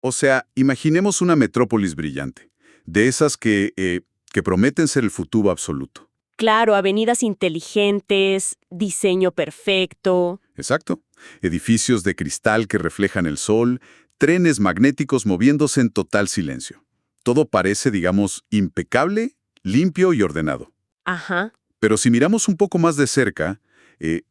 O sea, imaginemos una metrópolis brillante, de esas que prometen ser el futuro absoluto. Claro, avenidas inteligentes, diseño perfecto. Exacto. Edificios de cristal que reflejan el sol, trenes magnéticos moviéndose en total silencio. Todo parece, digamos, impecable, limpio y ordenado. Ajá. Pero si miramos un poco más de cerca,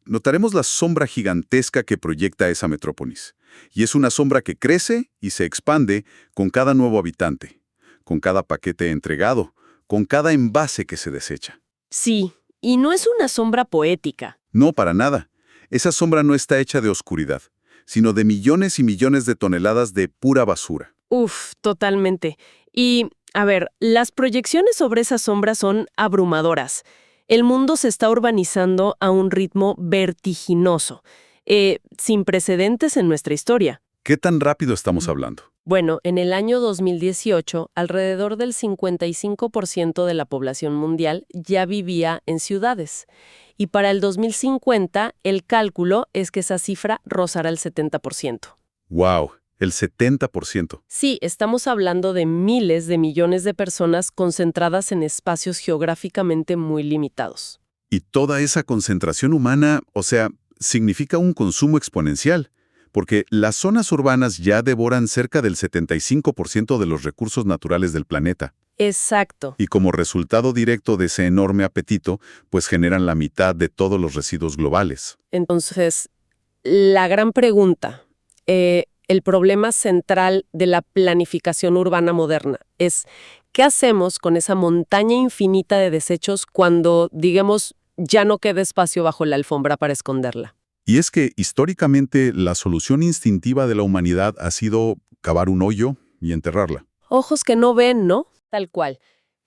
notaremos la sombra gigantesca que proyecta esa metrópolis. Y es una sombra que crece y se expande con cada nuevo habitante, con cada paquete entregado, con cada envase que se desecha. Sí, y no es una sombra poética. No, para nada. Esa sombra no está hecha de oscuridad, sino de millones y millones de toneladas de pura basura. Uf, totalmente. Y, a ver, las proyecciones sobre esa sombra son abrumadoras. El mundo se está urbanizando a un ritmo vertiginoso, sin precedentes en nuestra historia. ¿Qué tan rápido estamos hablando? Bueno, en el año 2018, alrededor del 55% de la población mundial ya vivía en ciudades. Y para el 2050, el cálculo es que esa cifra rozará el 70%. ¡Wow! El 70%. Sí, estamos hablando de miles de millones de personas concentradas en espacios geográficamente muy limitados. Y toda esa concentración humana, o sea, significa un consumo exponencial, porque las zonas urbanas ya devoran cerca del 75% de los recursos naturales del planeta. Exacto. Y como resultado directo de ese enorme apetito, pues generan la mitad de todos los residuos globales. Entonces, la gran pregunta, el problema central de la planificación urbana moderna es, ¿qué hacemos con esa montaña infinita de desechos cuando, digamos, ya no queda espacio bajo la alfombra para esconderla? Y es que, históricamente, la solución instintiva de la humanidad ha sido cavar un hoyo y enterrarla. Ojos que no ven, ¿no? Tal cual.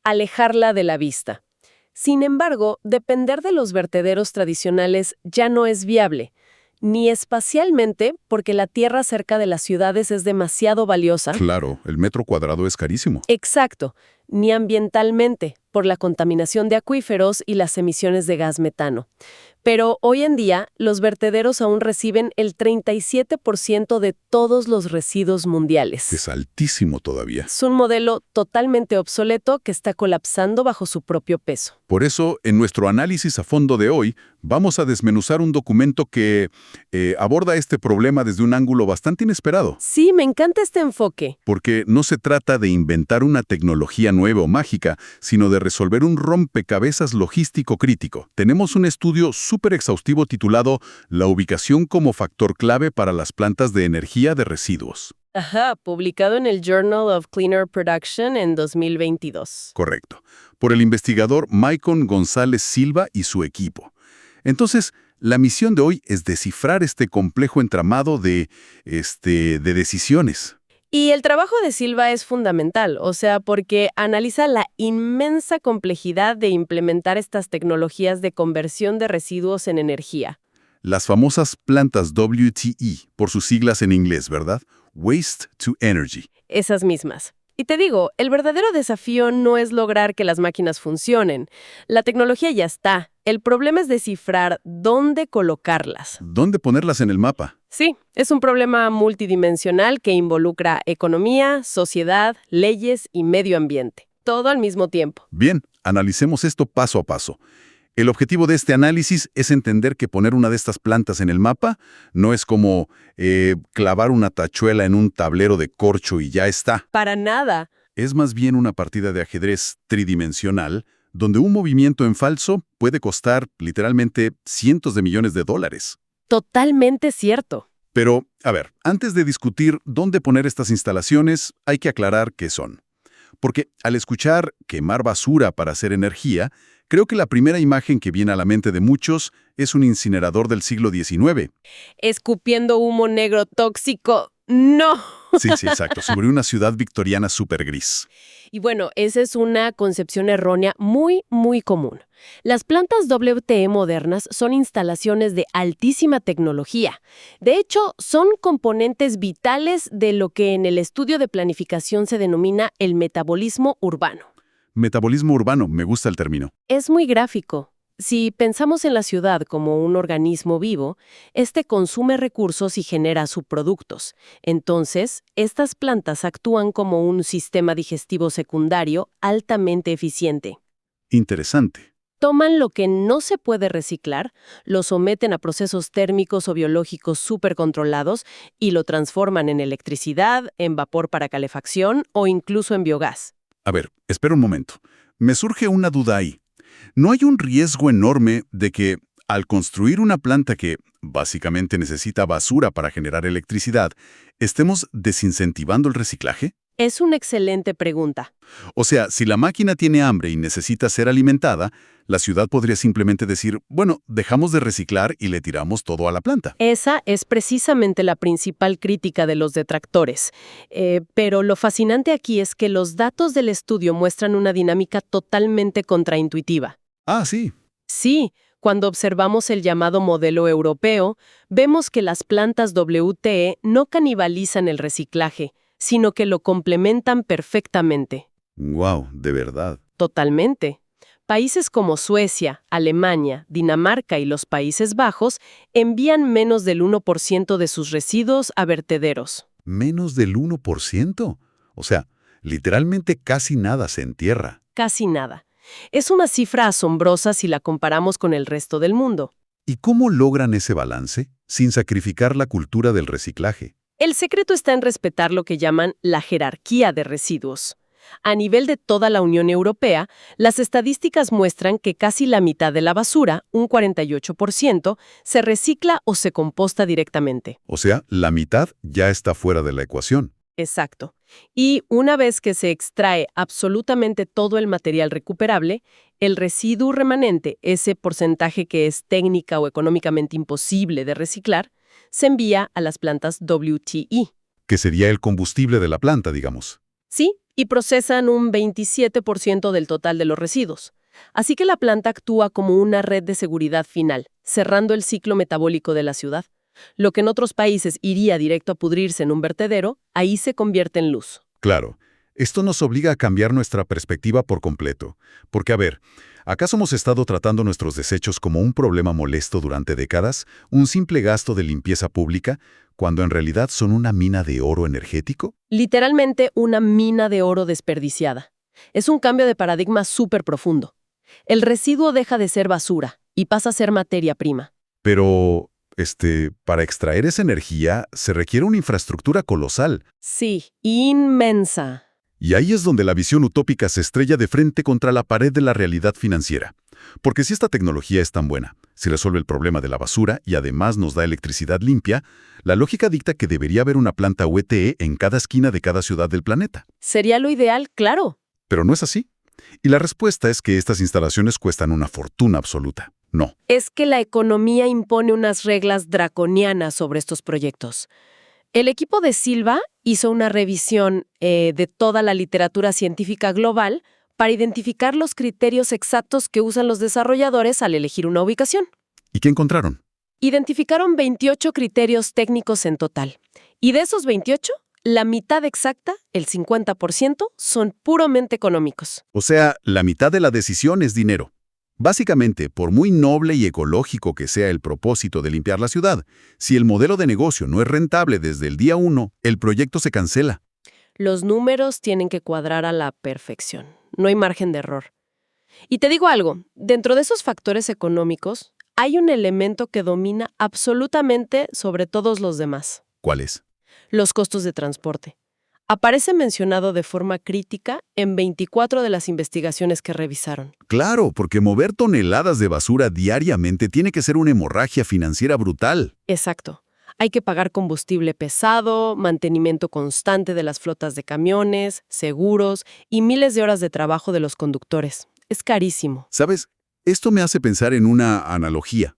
Alejarla de la vista. Sin embargo, depender de los vertederos tradicionales ya no es viable, ni espacialmente, porque la tierra cerca de las ciudades es demasiado valiosa. Claro, el metro cuadrado es carísimo. Exacto, ni ambientalmente, por la contaminación de acuíferos y las emisiones de gas metano. Pero hoy en día, los vertederos aún reciben el 37% de todos los residuos mundiales. Es altísimo todavía. Es un modelo totalmente obsoleto que está colapsando bajo su propio peso. Por eso, en nuestro análisis a fondo de hoy, vamos a desmenuzar un documento que aborda este problema desde un ángulo bastante inesperado. Sí, me encanta este enfoque. Porque no se trata de inventar una tecnología nueva o mágica, sino de resolver un rompecabezas logístico crítico. Tenemos un estudio súper exhaustivo titulado La ubicación como factor clave para las plantas de energía de residuos. Ajá, publicado en el Journal of Cleaner Production en 2022. Correcto. Por el investigador Maicon González Silva y su equipo. Entonces, la misión de hoy es descifrar este complejo entramado de decisiones. Y el trabajo de Silva es fundamental, o sea, porque analiza la inmensa complejidad de implementar estas tecnologías de conversión de residuos en energía. Las famosas plantas WTE, por sus siglas en inglés, ¿verdad? Waste to Energy. Esas mismas. Y te digo, el verdadero desafío no es lograr que las máquinas funcionen. La tecnología ya está. El problema es descifrar dónde colocarlas. ¿Dónde ponerlas en el mapa? Sí, es un problema multidimensional que involucra economía, sociedad, leyes y medio ambiente. Todo al mismo tiempo. Bien, analicemos esto paso a paso. El objetivo de este análisis es entender que poner una de estas plantas en el mapa no es como clavar una tachuela en un tablero de corcho y ya está. Para nada. Es más bien una partida de ajedrez tridimensional donde un movimiento en falso puede costar literalmente cientos de millones de dólares. Totalmente cierto. Pero, a ver, antes de discutir dónde poner estas instalaciones, hay que aclarar qué son. Porque al escuchar quemar basura para hacer energía, creo que la primera imagen que viene a la mente de muchos es un incinerador del siglo XIX. Escupiendo humo negro tóxico. ¡No! Sí, exacto, sobre una ciudad victoriana súper gris. Y bueno, esa es una concepción errónea muy, muy común. Las plantas WTE modernas son instalaciones de altísima tecnología. De hecho, son componentes vitales de lo que en el estudio de planificación se denomina el metabolismo urbano. Metabolismo urbano, me gusta el término. Es muy gráfico. Si pensamos en la ciudad como un organismo vivo, este consume recursos y genera subproductos. Entonces, estas plantas actúan como un sistema digestivo secundario altamente eficiente. Interesante. Toman lo que no se puede reciclar, lo someten a procesos térmicos o biológicos supercontrolados y lo transforman en electricidad, en vapor para calefacción o incluso en biogás. A ver, espera un momento. Me surge una duda ahí. ¿No hay un riesgo enorme de que, al construir una planta que básicamente necesita basura para generar electricidad, estemos desincentivando el reciclaje? Es una excelente pregunta. O sea, si la máquina tiene hambre y necesita ser alimentada, la ciudad podría simplemente decir, bueno, dejamos de reciclar y le tiramos todo a la planta. Esa es precisamente la principal crítica de los detractores. Pero lo fascinante aquí es que los datos del estudio muestran una dinámica totalmente contraintuitiva. Ah, sí. Sí, cuando observamos el llamado modelo europeo, vemos que las plantas WTE no canibalizan el reciclaje, sino que lo complementan perfectamente. Wow, de verdad. Totalmente. Países como Suecia, Alemania, Dinamarca y los Países Bajos envían menos del 1% de sus residuos a vertederos. Menos del 1%. O sea, literalmente casi nada se entierra. Casi nada. Es una cifra asombrosa si la comparamos con el resto del mundo. ¿Y cómo logran ese balance sin sacrificar la cultura del reciclaje? El secreto está en respetar lo que llaman la jerarquía de residuos. A nivel de toda la Unión Europea, las estadísticas muestran que casi la mitad de la basura, un 48%, se recicla o se composta directamente. O sea, la mitad ya está fuera de la ecuación. Exacto. Y una vez que se extrae absolutamente todo el material recuperable, el residuo remanente, ese porcentaje que es técnica o económicamente imposible de reciclar, se envía a las plantas WTE. Que sería el combustible de la planta, digamos. Sí, y procesan un 27% del total de los residuos. Así que la planta actúa como una red de seguridad final, cerrando el ciclo metabólico de la ciudad. Lo que en otros países iría directo a pudrirse en un vertedero, ahí se convierte en luz. Claro, esto nos obliga a cambiar nuestra perspectiva por completo. Porque, a ver, ¿acaso hemos estado tratando nuestros desechos como un problema molesto durante décadas, un simple gasto de limpieza pública, cuando en realidad son una mina de oro energético? Literalmente una mina de oro desperdiciada. Es un cambio de paradigma súper profundo. El residuo deja de ser basura y pasa a ser materia prima. Pero, para extraer esa energía se requiere una infraestructura colosal. Sí, inmensa. Y ahí es donde la visión utópica se estrella de frente contra la pared de la realidad financiera. Porque si esta tecnología es tan buena, si resuelve el problema de la basura y además nos da electricidad limpia, la lógica dicta que debería haber una planta WTE en cada esquina de cada ciudad del planeta. Sería lo ideal, claro. Pero no es así. Y la respuesta es que estas instalaciones cuestan una fortuna absoluta. No. Es que la economía impone unas reglas draconianas sobre estos proyectos. El equipo de Silva hizo una revisión de toda la literatura científica global para identificar los criterios exactos que usan los desarrolladores al elegir una ubicación. ¿Y qué encontraron? Identificaron 28 criterios técnicos en total. Y de esos 28, la mitad exacta, el 50%, son puramente económicos. O sea, la mitad de la decisión es dinero. Básicamente, por muy noble y ecológico que sea el propósito de limpiar la ciudad, si el modelo de negocio no es rentable desde el día 1, el proyecto se cancela. Los números tienen que cuadrar a la perfección. No hay margen de error. Y te digo algo, dentro de esos factores económicos, hay un elemento que domina absolutamente sobre todos los demás. ¿Cuál es? Los costos de transporte. Aparece mencionado de forma crítica en 24 de las investigaciones que revisaron. Claro, porque mover toneladas de basura diariamente tiene que ser una hemorragia financiera brutal. Exacto. Hay que pagar combustible pesado, mantenimiento constante de las flotas de camiones, seguros y miles de horas de trabajo de los conductores. Es carísimo. ¿Sabes? Esto me hace pensar en una analogía.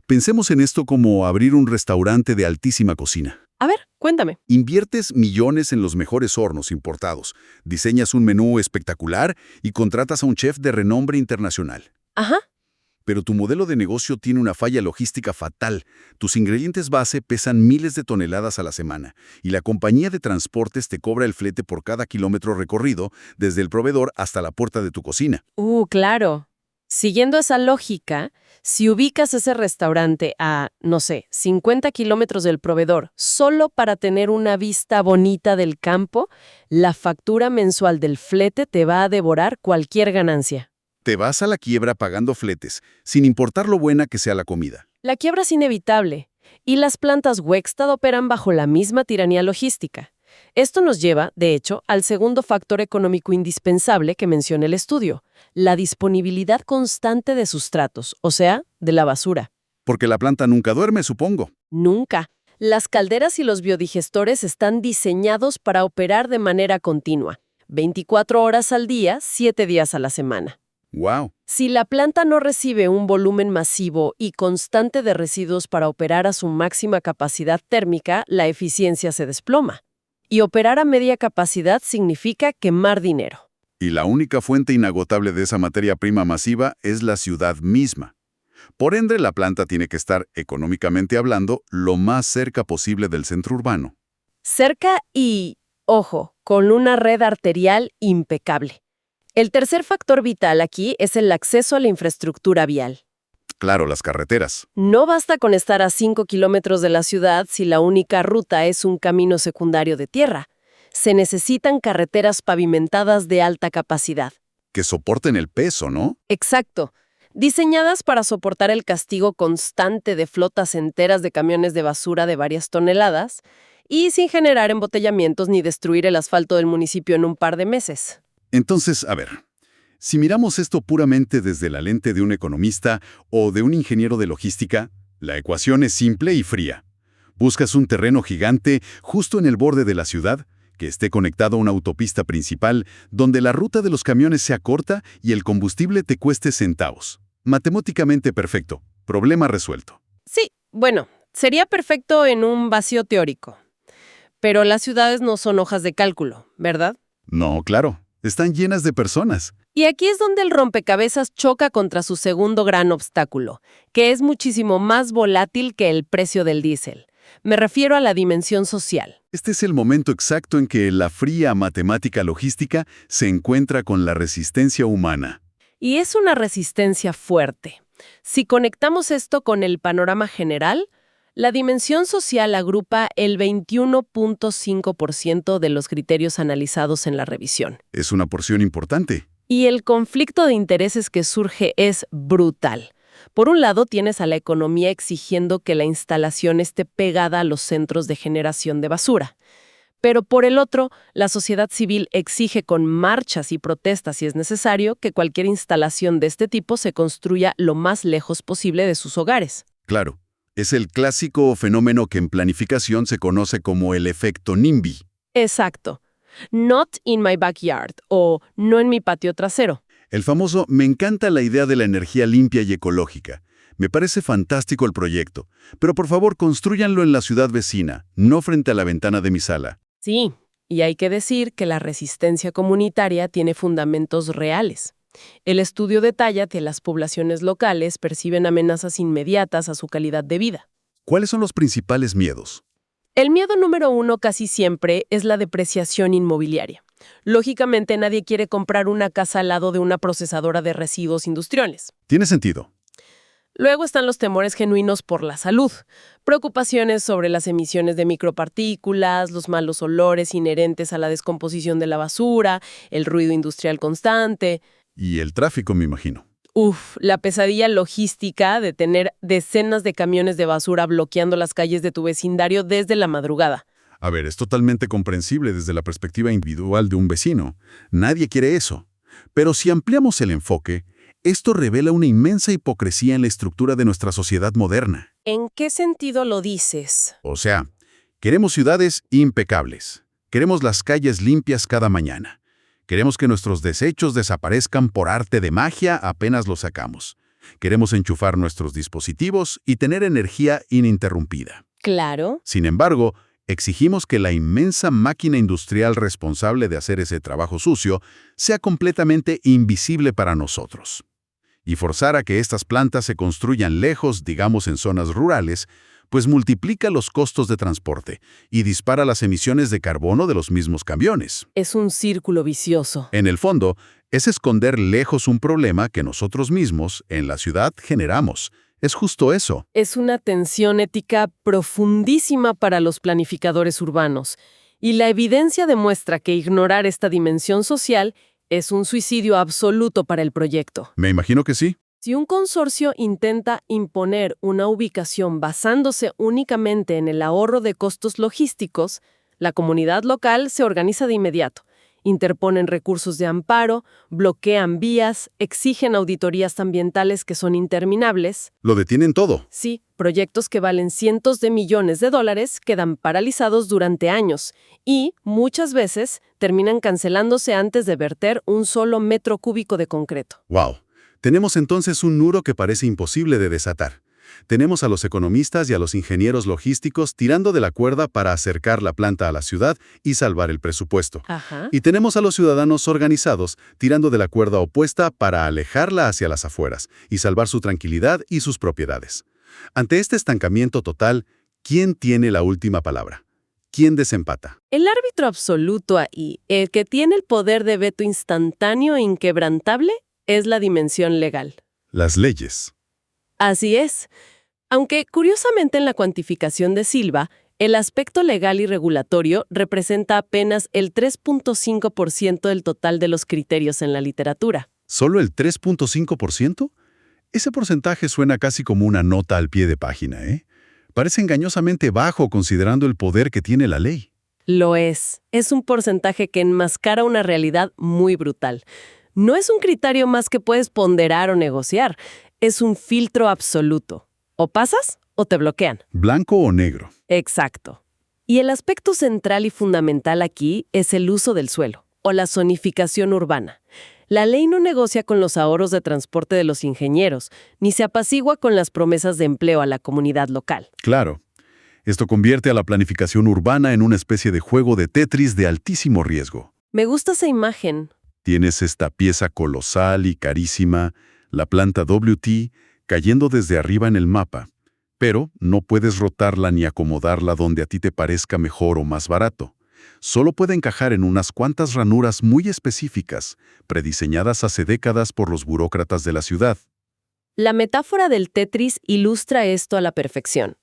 Pensemos en esto como abrir un restaurante de altísima cocina. A ver, cuéntame. Inviertes millones en los mejores hornos importados, diseñas un menú espectacular y contratas a un chef de renombre internacional. Ajá. Pero tu modelo de negocio tiene una falla logística fatal. Tus ingredientes base pesan miles de toneladas a la semana y la compañía de transportes te cobra el flete por cada kilómetro recorrido desde el proveedor hasta la puerta de tu cocina. Claro. Siguiendo esa lógica, si ubicas ese restaurante a, no sé, 50 kilómetros del proveedor solo para tener una vista bonita del campo, la factura mensual del flete te va a devorar cualquier ganancia. Te vas a la quiebra pagando fletes, sin importar lo buena que sea la comida. La quiebra es inevitable, y las plantas Wexstad operan bajo la misma tiranía logística. Esto nos lleva, de hecho, al segundo factor económico indispensable que menciona el estudio, la disponibilidad constante de sustratos, o sea, de la basura. Porque la planta nunca duerme, supongo. Nunca. Las calderas y los biodigestores están diseñados para operar de manera continua, 24 horas al día, 7 días a la semana. ¡Wow! Si la planta no recibe un volumen masivo y constante de residuos para operar a su máxima capacidad térmica, la eficiencia se desploma. Y operar a media capacidad significa quemar dinero. Y la única fuente inagotable de esa materia prima masiva es la ciudad misma. Por ende, la planta tiene que estar, económicamente hablando, lo más cerca posible del centro urbano. Cerca y, ojo, con una red arterial impecable. El tercer factor vital aquí es el acceso a la infraestructura vial. Claro, las carreteras. No basta con estar a 5 kilómetros de la ciudad si la única ruta es un camino secundario de tierra. Se necesitan carreteras pavimentadas de alta capacidad. Que soporten el peso, ¿no? Exacto. Diseñadas para soportar el castigo constante de flotas enteras de camiones de basura de varias toneladas y sin generar embotellamientos ni destruir el asfalto del municipio en un par de meses. Entonces, a ver, si miramos esto puramente desde la lente de un economista o de un ingeniero de logística, la ecuación es simple y fría. Buscas un terreno gigante justo en el borde de la ciudad, que esté conectado a una autopista principal, donde la ruta de los camiones sea corta y el combustible te cueste centavos. Matemáticamente perfecto. Problema resuelto. Sí, bueno, sería perfecto en un vacío teórico. Pero las ciudades no son hojas de cálculo, ¿verdad? No, claro. Están llenas de personas. Y aquí es donde el rompecabezas choca contra su segundo gran obstáculo, que es muchísimo más volátil que el precio del diésel. Me refiero a la dimensión social. Este es el momento exacto en que la fría matemática logística se encuentra con la resistencia humana. Y es una resistencia fuerte. Si conectamos esto con el panorama general, la dimensión social agrupa el 21.5% de los criterios analizados en la revisión. Es una porción importante. Y el conflicto de intereses que surge es brutal. Por un lado, tienes a la economía exigiendo que la instalación esté pegada a los centros de generación de basura. Pero por el otro, la sociedad civil exige con marchas y protestas, si es necesario, que cualquier instalación de este tipo se construya lo más lejos posible de sus hogares. Claro, es el clásico fenómeno que en planificación se conoce como el efecto NIMBY. Exacto. Not in my backyard o no en mi patio trasero. El famoso "me encanta la idea de la energía limpia y ecológica. Me parece fantástico el proyecto, pero por favor construyanlo en la ciudad vecina, no frente a la ventana de mi sala". Sí, y hay que decir que la resistencia comunitaria tiene fundamentos reales. El estudio detalla que las poblaciones locales perciben amenazas inmediatas a su calidad de vida. ¿Cuáles son los principales miedos? El miedo número uno casi siempre es la depreciación inmobiliaria. Lógicamente, nadie quiere comprar una casa al lado de una procesadora de residuos industriales. Tiene sentido. Luego están los temores genuinos por la salud, preocupaciones sobre las emisiones de micropartículas, los malos olores inherentes a la descomposición de la basura, el ruido industrial constante. Y el tráfico, me imagino. La pesadilla logística de tener decenas de camiones de basura bloqueando las calles de tu vecindario desde la madrugada. A ver, es totalmente comprensible desde la perspectiva individual de un vecino. Nadie quiere eso. Pero si ampliamos el enfoque, esto revela una inmensa hipocresía en la estructura de nuestra sociedad moderna. ¿En qué sentido lo dices? O sea, queremos ciudades impecables. Queremos las calles limpias cada mañana. Queremos que nuestros desechos desaparezcan por arte de magia apenas los sacamos. Queremos enchufar nuestros dispositivos y tener energía ininterrumpida. Claro. Sin embargo, exigimos que la inmensa máquina industrial responsable de hacer ese trabajo sucio sea completamente invisible para nosotros. Y forzar a que estas plantas se construyan lejos, digamos en zonas rurales, pues multiplica los costos de transporte y dispara las emisiones de carbono de los mismos camiones. Es un círculo vicioso. En el fondo, es esconder lejos un problema que nosotros mismos, en la ciudad, generamos. Es justo eso. Es una tensión ética profundísima para los planificadores urbanos. Y la evidencia demuestra que ignorar esta dimensión social es un suicidio absoluto para el proyecto. Me imagino que sí. Si un consorcio intenta imponer una ubicación basándose únicamente en el ahorro de costos logísticos, la comunidad local se organiza de inmediato. Interponen recursos de amparo, bloquean vías, exigen auditorías ambientales que son interminables. Lo detienen todo. Sí, proyectos que valen cientos de millones de dólares quedan paralizados durante años y, muchas veces, terminan cancelándose antes de verter un solo metro cúbico de concreto. ¡Wow! Tenemos entonces un nudo que parece imposible de desatar. Tenemos a los economistas y a los ingenieros logísticos tirando de la cuerda para acercar la planta a la ciudad y salvar el presupuesto. Ajá. Y tenemos a los ciudadanos organizados tirando de la cuerda opuesta para alejarla hacia las afueras y salvar su tranquilidad y sus propiedades. Ante este estancamiento total, ¿quién tiene la última palabra? ¿Quién desempata? El árbitro absoluto ahí, el que tiene el poder de veto instantáneo e inquebrantable, es la dimensión legal. Las leyes. Así es. Aunque, curiosamente, en la cuantificación de Silva, el aspecto legal y regulatorio representa apenas el 3.5% del total de los criterios en la literatura. ¿Solo el 3.5%? Ese porcentaje suena casi como una nota al pie de página, ¿eh? Parece engañosamente bajo considerando el poder que tiene la ley. Lo es. Es un porcentaje que enmascara una realidad muy brutal. No es un criterio más que puedes ponderar o negociar. Es un filtro absoluto. O pasas o te bloquean. ¿Blanco o negro? Exacto. Y el aspecto central y fundamental aquí es el uso del suelo, o la zonificación urbana. La ley no negocia con los ahorros de transporte de los ingenieros, ni se apacigua con las promesas de empleo a la comunidad local. Claro. Esto convierte a la planificación urbana en una especie de juego de Tetris de altísimo riesgo. Me gusta esa imagen. Tienes esta pieza colosal y carísima, la planta WT, cayendo desde arriba en el mapa, pero no puedes rotarla ni acomodarla donde a ti te parezca mejor o más barato. Solo puede encajar en unas cuantas ranuras muy específicas, prediseñadas hace décadas por los burócratas de la ciudad. La metáfora del Tetris ilustra esto a la perfección,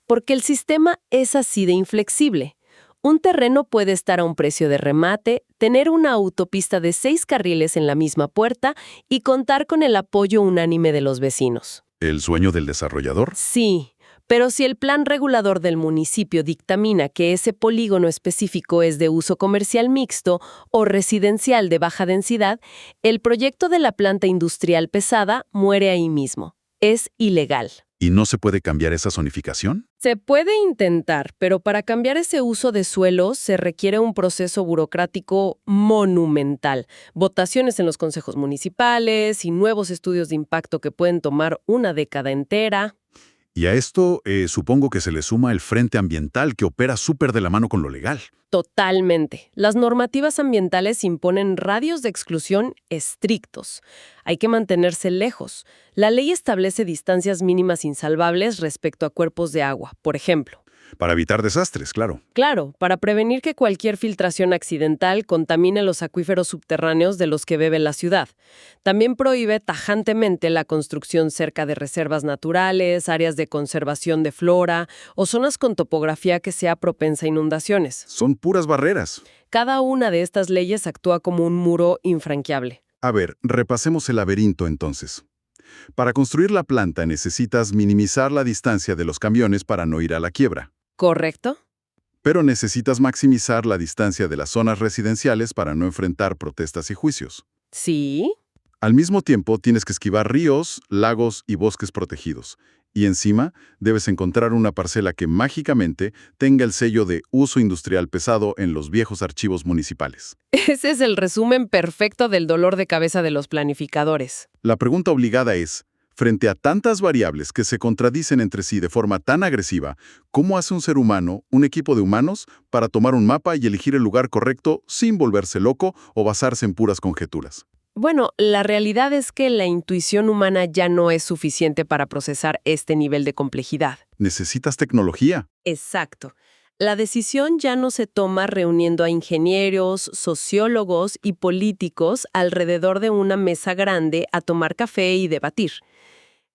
porque el sistema es así de inflexible. Un terreno puede estar a un precio de remate, tener una autopista de 6 carriles en la misma puerta y contar con el apoyo unánime de los vecinos. ¿El sueño del desarrollador? Sí, pero si el plan regulador del municipio dictamina que ese polígono específico es de uso comercial mixto o residencial de baja densidad, el proyecto de la planta industrial pesada muere ahí mismo. Es ilegal. ¿Y no se puede cambiar esa zonificación? Se puede intentar, pero para cambiar ese uso de suelo se requiere un proceso burocrático monumental, votaciones en los consejos municipales y nuevos estudios de impacto que pueden tomar una década entera. Y a esto supongo que se le suma el frente ambiental que opera súper de la mano con lo legal. Totalmente. Las normativas ambientales imponen radios de exclusión estrictos. Hay que mantenerse lejos. La ley establece distancias mínimas insalvables respecto a cuerpos de agua, por ejemplo. Para evitar desastres, claro. Claro, para prevenir que cualquier filtración accidental contamine los acuíferos subterráneos de los que bebe la ciudad. También prohíbe tajantemente la construcción cerca de reservas naturales, áreas de conservación de flora o zonas con topografía que sea propensa a inundaciones. Son puras barreras. Cada una de estas leyes actúa como un muro infranqueable. A ver, repasemos el laberinto entonces. Para construir la planta necesitas minimizar la distancia de los camiones para no ir a la quiebra. ¿Correcto? Pero necesitas maximizar la distancia de las zonas residenciales para no enfrentar protestas y juicios. Sí. Al mismo tiempo, tienes que esquivar ríos, lagos y bosques protegidos. Y encima, debes encontrar una parcela que mágicamente tenga el sello de uso industrial pesado en los viejos archivos municipales. Ese es el resumen perfecto del dolor de cabeza de los planificadores. La pregunta obligada es, frente a tantas variables que se contradicen entre sí de forma tan agresiva, ¿cómo hace un ser humano, un equipo de humanos, para tomar un mapa y elegir el lugar correcto sin volverse loco o basarse en puras conjeturas? Bueno, la realidad es que la intuición humana ya no es suficiente para procesar este nivel de complejidad. Necesitas tecnología. Exacto. La decisión ya no se toma reuniendo a ingenieros, sociólogos y políticos alrededor de una mesa grande a tomar café y debatir.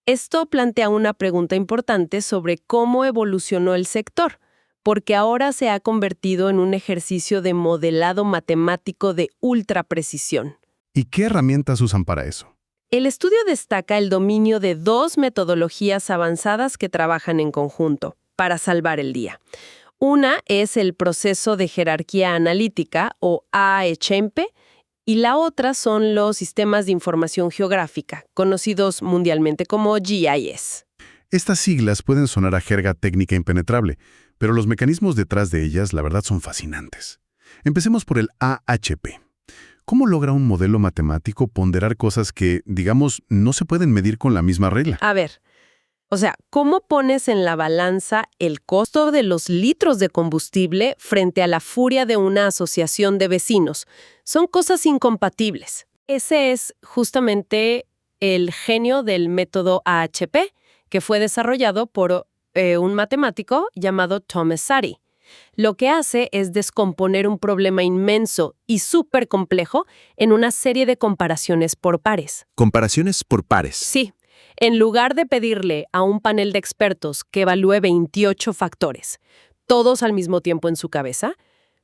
Esto plantea una pregunta importante sobre cómo evolucionó el sector, porque ahora se ha convertido en un ejercicio de modelado matemático de ultra precisión. ¿Y qué herramientas usan para eso? El estudio destaca el dominio de dos metodologías avanzadas que trabajan en conjunto para salvar el día. Una es el proceso de jerarquía analítica, o AHMP, y la otra son los sistemas de información geográfica, conocidos mundialmente como GIS. Estas siglas pueden sonar a jerga técnica impenetrable, pero los mecanismos detrás de ellas, la verdad, son fascinantes. Empecemos por el AHP. ¿Cómo logra un modelo matemático ponderar cosas que, digamos, no se pueden medir con la misma regla? A ver, ¿cómo pones en la balanza el costo de los litros de combustible frente a la furia de una asociación de vecinos? Son cosas incompatibles. Ese es justamente el genio del método AHP, que fue desarrollado por un matemático llamado Thomas Sutty. Lo que hace es descomponer un problema inmenso y súper complejo en una serie de comparaciones por pares. Comparaciones por pares. Sí. En lugar de pedirle a un panel de expertos que evalúe 28 factores, todos al mismo tiempo en su cabeza,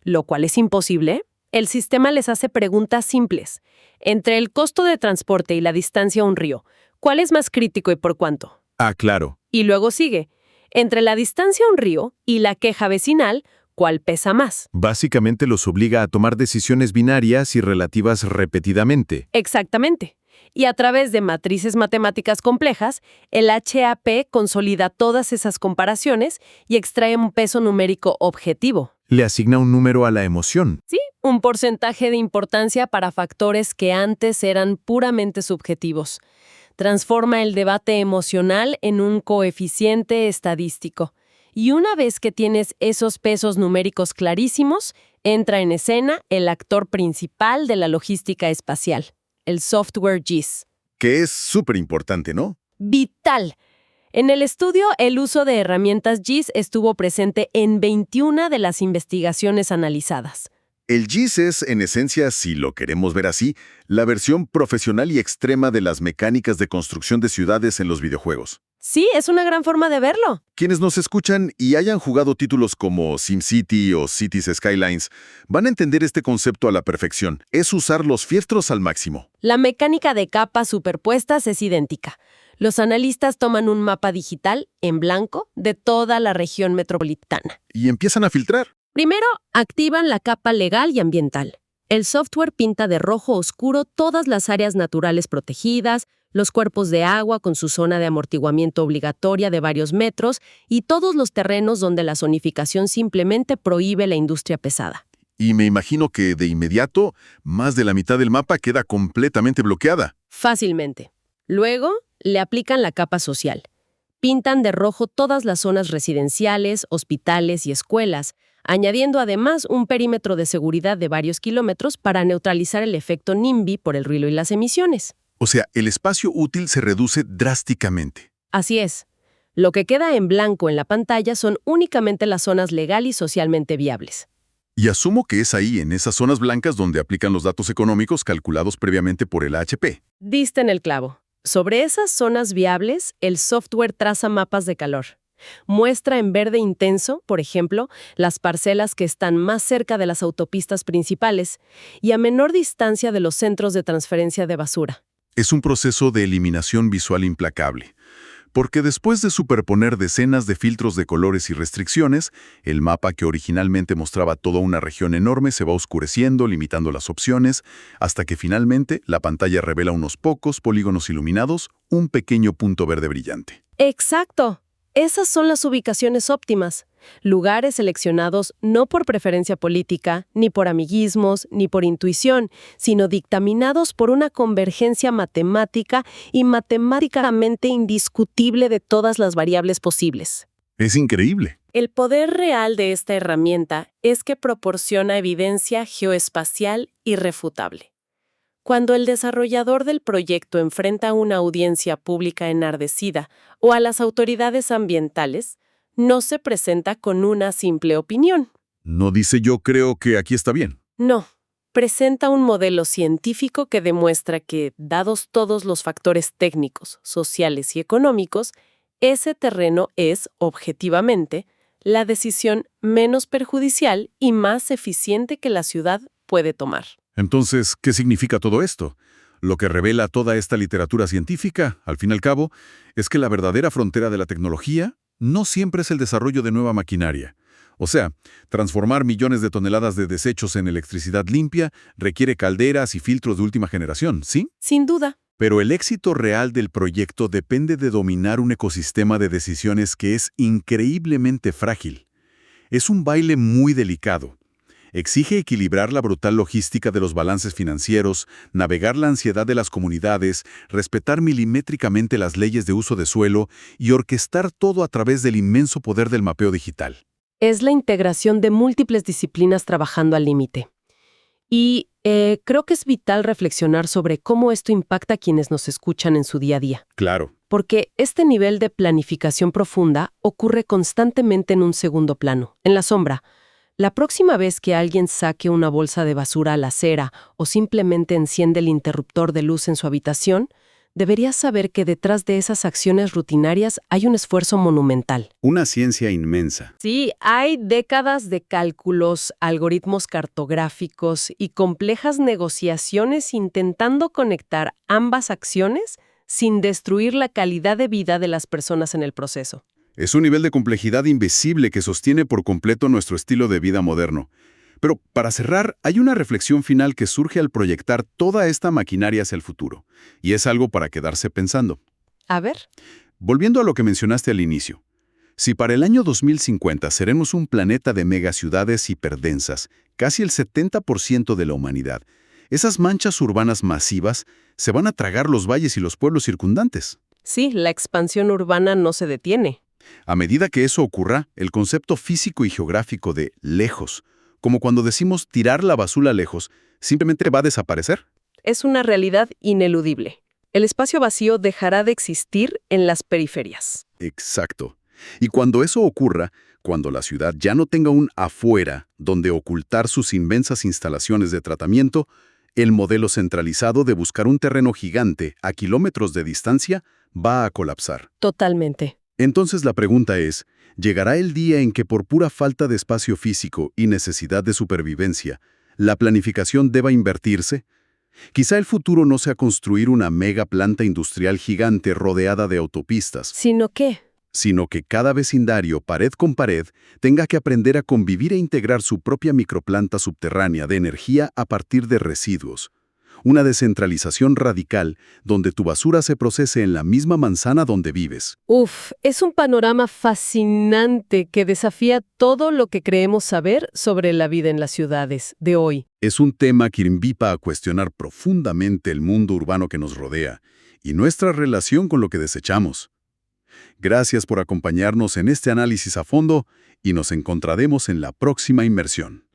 lo cual es imposible, el sistema les hace preguntas simples. Entre el costo de transporte y la distancia a un río, ¿cuál es más crítico y por cuánto? Ah, claro. Y luego sigue. Entre la distancia a un río y la queja vecinal, ¿cuál pesa más? Básicamente los obliga a tomar decisiones binarias y relativas repetidamente. Exactamente. Y a través de matrices matemáticas complejas, el HAP consolida todas esas comparaciones y extrae un peso numérico objetivo. Le asigna un número a la emoción. Sí, un porcentaje de importancia para factores que antes eran puramente subjetivos. Transforma el debate emocional en un coeficiente estadístico. Y una vez que tienes esos pesos numéricos clarísimos, entra en escena el actor principal de la logística espacial, el software GIS. Que es súper importante, ¿no? Vital. En el estudio, el uso de herramientas GIS estuvo presente en 21 de las investigaciones analizadas. El GIS es, en esencia, si lo queremos ver así, la versión profesional y extrema de las mecánicas de construcción de ciudades en los videojuegos. Sí, es una gran forma de verlo. Quienes nos escuchan y hayan jugado títulos como SimCity o Cities Skylines van a entender este concepto a la perfección. Es usar los fiestros al máximo. La mecánica de capas superpuestas es idéntica. Los analistas toman un mapa digital, en blanco, de toda la región metropolitana. Y empiezan a filtrar. Primero, activan la capa legal y ambiental. El software pinta de rojo oscuro todas las áreas naturales protegidas, los cuerpos de agua con su zona de amortiguamiento obligatoria de varios metros y todos los terrenos donde la zonificación simplemente prohíbe la industria pesada. Y me imagino que de inmediato, más de la mitad del mapa queda completamente bloqueada. Fácilmente. Luego, le aplican la capa social. Pintan de rojo todas las zonas residenciales, hospitales y escuelas, añadiendo además un perímetro de seguridad de varios kilómetros para neutralizar el efecto NIMBY por el ruido y las emisiones. O sea, el espacio útil se reduce drásticamente. Así es. Lo que queda en blanco en la pantalla son únicamente las zonas legal y socialmente viables. Y asumo que es ahí, en esas zonas blancas, donde aplican los datos económicos calculados previamente por el AHP. Diste en el clavo. Sobre esas zonas viables, el software traza mapas de calor. Muestra en verde intenso, por ejemplo, las parcelas que están más cerca de las autopistas principales y a menor distancia de los centros de transferencia de basura. Es un proceso de eliminación visual implacable. Porque después de superponer decenas de filtros de colores y restricciones, el mapa que originalmente mostraba toda una región enorme se va oscureciendo, limitando las opciones, hasta que finalmente la pantalla revela unos pocos polígonos iluminados, un pequeño punto verde brillante. ¡Exacto! Esas son las ubicaciones óptimas. Lugares seleccionados no por preferencia política, ni por amiguismos, ni por intuición, sino dictaminados por una convergencia matemática y matemáticamente indiscutible de todas las variables posibles. Es increíble. El poder real de esta herramienta es que proporciona evidencia geoespacial irrefutable. Cuando el desarrollador del proyecto enfrenta a una audiencia pública enardecida o a las autoridades ambientales, no se presenta con una simple opinión. No dice yo creo que aquí está bien. No, presenta un modelo científico que demuestra que, dados todos los factores técnicos, sociales y económicos, ese terreno es, objetivamente, la decisión menos perjudicial y más eficiente que la ciudad puede tomar. Entonces, ¿qué significa todo esto? Lo que revela toda esta literatura científica, al fin y al cabo, es que la verdadera frontera de la tecnología no siempre es el desarrollo de nueva maquinaria. O sea, transformar millones de toneladas de desechos en electricidad limpia requiere calderas y filtros de última generación, ¿sí? Sin duda. Pero el éxito real del proyecto depende de dominar un ecosistema de decisiones que es increíblemente frágil. Es un baile muy delicado. Exige equilibrar la brutal logística de los balances financieros, navegar la ansiedad de las comunidades, respetar milimétricamente las leyes de uso de suelo y orquestar todo a través del inmenso poder del mapeo digital. Es la integración de múltiples disciplinas trabajando al límite. Y creo que es vital reflexionar sobre cómo esto impacta a quienes nos escuchan en su día a día. Claro. Porque este nivel de planificación profunda ocurre constantemente en un segundo plano, en la sombra. La próxima vez que alguien saque una bolsa de basura a la acera o simplemente enciende el interruptor de luz en su habitación, deberías saber que detrás de esas acciones rutinarias hay un esfuerzo monumental. Una ciencia inmensa. Sí, hay décadas de cálculos, algoritmos cartográficos y complejas negociaciones intentando conectar ambas acciones sin destruir la calidad de vida de las personas en el proceso. Es un nivel de complejidad invisible que sostiene por completo nuestro estilo de vida moderno. Pero para cerrar, hay una reflexión final que surge al proyectar toda esta maquinaria hacia el futuro. Y es algo para quedarse pensando. A ver. Volviendo a lo que mencionaste al inicio. Si para el año 2050 seremos un planeta de megaciudades hiperdensas, casi el 70% de la humanidad, esas manchas urbanas masivas se van a tragar los valles y los pueblos circundantes. Sí, la expansión urbana no se detiene. A medida que eso ocurra, el concepto físico y geográfico de lejos, como cuando decimos tirar la basura lejos, simplemente va a desaparecer. Es una realidad ineludible. El espacio vacío dejará de existir en las periferias. Exacto. Y cuando eso ocurra, cuando la ciudad ya no tenga un afuera donde ocultar sus inmensas instalaciones de tratamiento, el modelo centralizado de buscar un terreno gigante a kilómetros de distancia va a colapsar. Totalmente. Entonces la pregunta es, ¿llegará el día en que por pura falta de espacio físico y necesidad de supervivencia, la planificación deba invertirse? Quizá el futuro no sea construir una mega planta industrial gigante rodeada de autopistas, ¿Sino qué? sino que cada vecindario, pared con pared, tenga que aprender a convivir e integrar su propia microplanta subterránea de energía a partir de residuos. Una descentralización radical donde tu basura se procese en la misma manzana donde vives. Uf, es un panorama fascinante que desafía todo lo que creemos saber sobre la vida en las ciudades de hoy. Es un tema que invita a cuestionar profundamente el mundo urbano que nos rodea y nuestra relación con lo que desechamos. Gracias por acompañarnos en este análisis a fondo y nos encontraremos en la próxima inmersión.